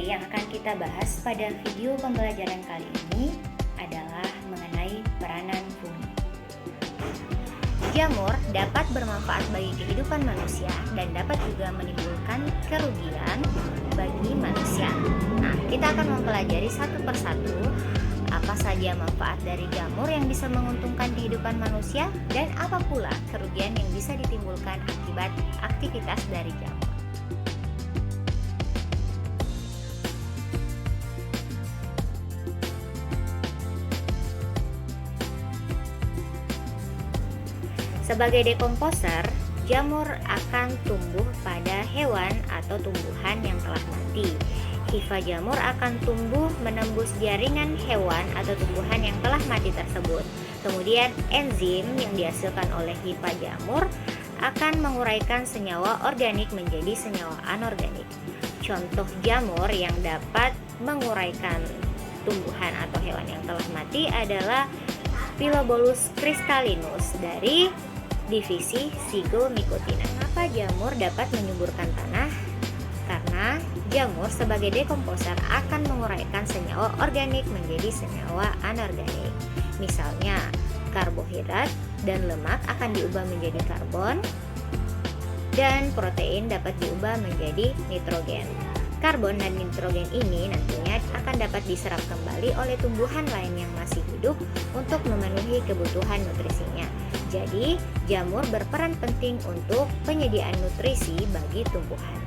materi yang akan kita bahas pada video pembelajaran kali ini adalah mengenai peranan fungi. Jamur dapat bermanfaat bagi kehidupan manusia dan dapat juga menimbulkan kerugian bagi manusia. Nah, kita akan mempelajari satu persatu apa saja manfaat dari jamur yang bisa menguntungkan kehidupan manusia dan apa pula kerugian yang bisa ditimbulkan akibat aktivitas dari jamur. Sebagai dekomposer, jamur akan tumbuh pada hewan atau tumbuhan yang telah mati. Hifa jamur akan tumbuh menembus jaringan hewan atau tumbuhan yang telah mati tersebut. Kemudian enzim yang dihasilkan oleh hifa jamur akan menguraikan senyawa organik menjadi senyawa anorganik. Contoh jamur yang dapat menguraikan tumbuhan atau hewan yang telah mati adalah Pilobolus crystallinus dari divisi Zygomycotina. Mengapa jamur dapat menyuburkan tanah? Karena jamur sebagai dekomposer akan menguraikan senyawa organik menjadi senyawa anorganik. Misalnya, karbohidrat dan lemak akan diubah menjadi karbon dan protein dapat diubah menjadi nitrogen. Karbon dan nitrogen ini nantinya akan dapat diserap kembali oleh tumbuhan lain yang masih hidup untuk memenuhi kebutuhan nutrisinya. Jadi, jamur berperan penting untuk penyediaan nutrisi bagi tumbuhan.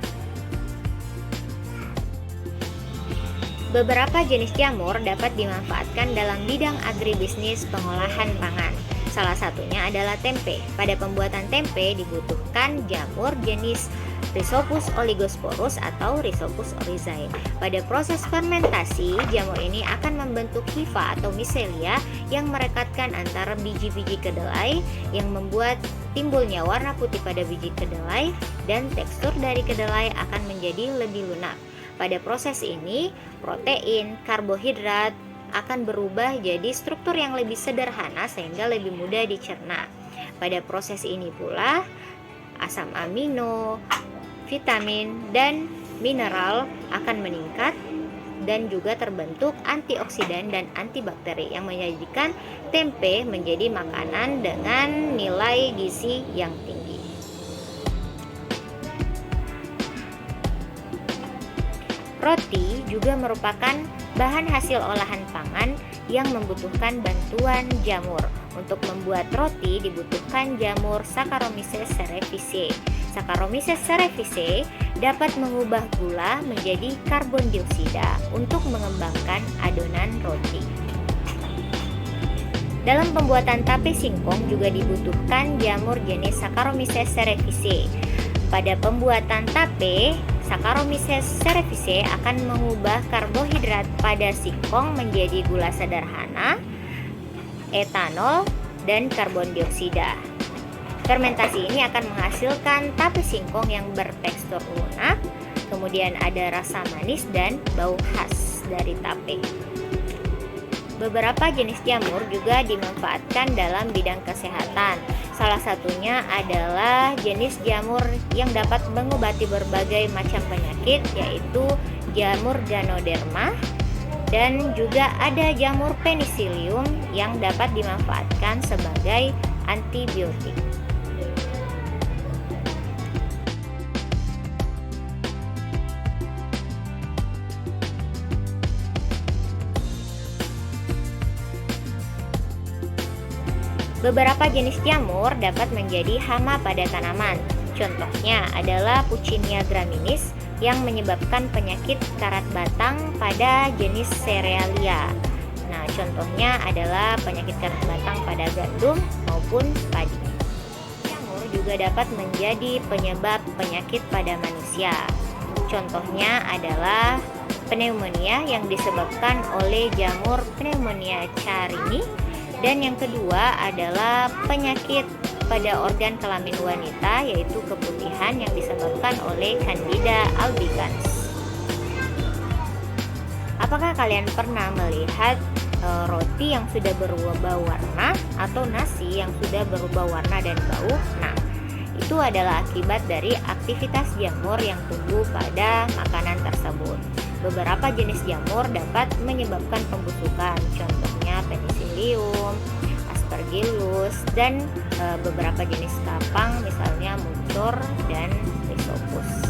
Beberapa jenis jamur dapat dimanfaatkan dalam bidang agribisnis pengolahan pangan. Salah satunya adalah tempe. Pada pembuatan tempe dibutuhkan jamur jenis Rhizopus oligosporus atau Rhizopus oryzae. Pada proses fermentasi, jamur ini akan membentuk hifa atau micelia yang merekatkan antara biji-biji kedelai yang membuat timbulnya warna putih pada biji kedelai dan tekstur dari kedelai akan menjadi lebih lunak. Pada proses ini, protein, karbohidrat akan berubah jadi struktur yang lebih sederhana sehingga lebih mudah dicerna. Pada proses ini pula, asam amino, vitamin, dan mineral akan meningkat dan juga terbentuk antioksidan dan antibakteri yang menjadikan tempe menjadi makanan dengan nilai gizi yang tinggi. Roti juga merupakan bahan hasil olahan pangan yang membutuhkan bantuan jamur. Untuk membuat roti dibutuhkan jamur Saccharomyces cerevisiae. Saccharomyces cerevisiae dapat mengubah gula menjadi karbon dioksida untuk mengembangkan adonan roti. Dalam pembuatan tape singkong juga dibutuhkan jamur jenis Saccharomyces cerevisiae. Pada pembuatan tape, Saccharomyces cerevisiae akan mengubah karbohidrat pada singkong menjadi gula sederhana, etanol, dan karbon dioksida. Fermentasi ini akan menghasilkan tape singkong yang bertekstur lunak, kemudian ada rasa manis dan bau khas dari tape. Beberapa jenis jamur juga dimanfaatkan dalam bidang kesehatan. Salah satunya adalah jenis jamur yang dapat mengobati berbagai macam penyakit, yaitu jamur Ganoderma, dan juga ada jamur Penicillium yang dapat dimanfaatkan sebagai antibiotik. Beberapa jenis jamur dapat menjadi hama pada tanaman. Contohnya adalah Puccinia graminis yang menyebabkan penyakit karat batang pada jenis cerealia. Nah, contohnya adalah penyakit karat batang pada gandum maupun padi. Jamur juga dapat menjadi penyebab penyakit pada manusia. Contohnya adalah pneumonia yang disebabkan oleh jamur Pneumonia carini. Dan yang kedua adalah penyakit pada organ kelamin wanita, yaitu keputihan yang disebabkan oleh Candida albicans. Apakah kalian pernah melihat roti yang sudah berubah warna atau nasi yang sudah berubah warna dan bau? Nah, itu adalah akibat dari aktivitas jamur yang tumbuh pada makanan tersebut. Beberapa jenis jamur dapat menyebabkan pembusukan, contohnya Penicillium, Aspergillus, dan beberapa jenis kapang misalnya Mucor dan Rhizopus.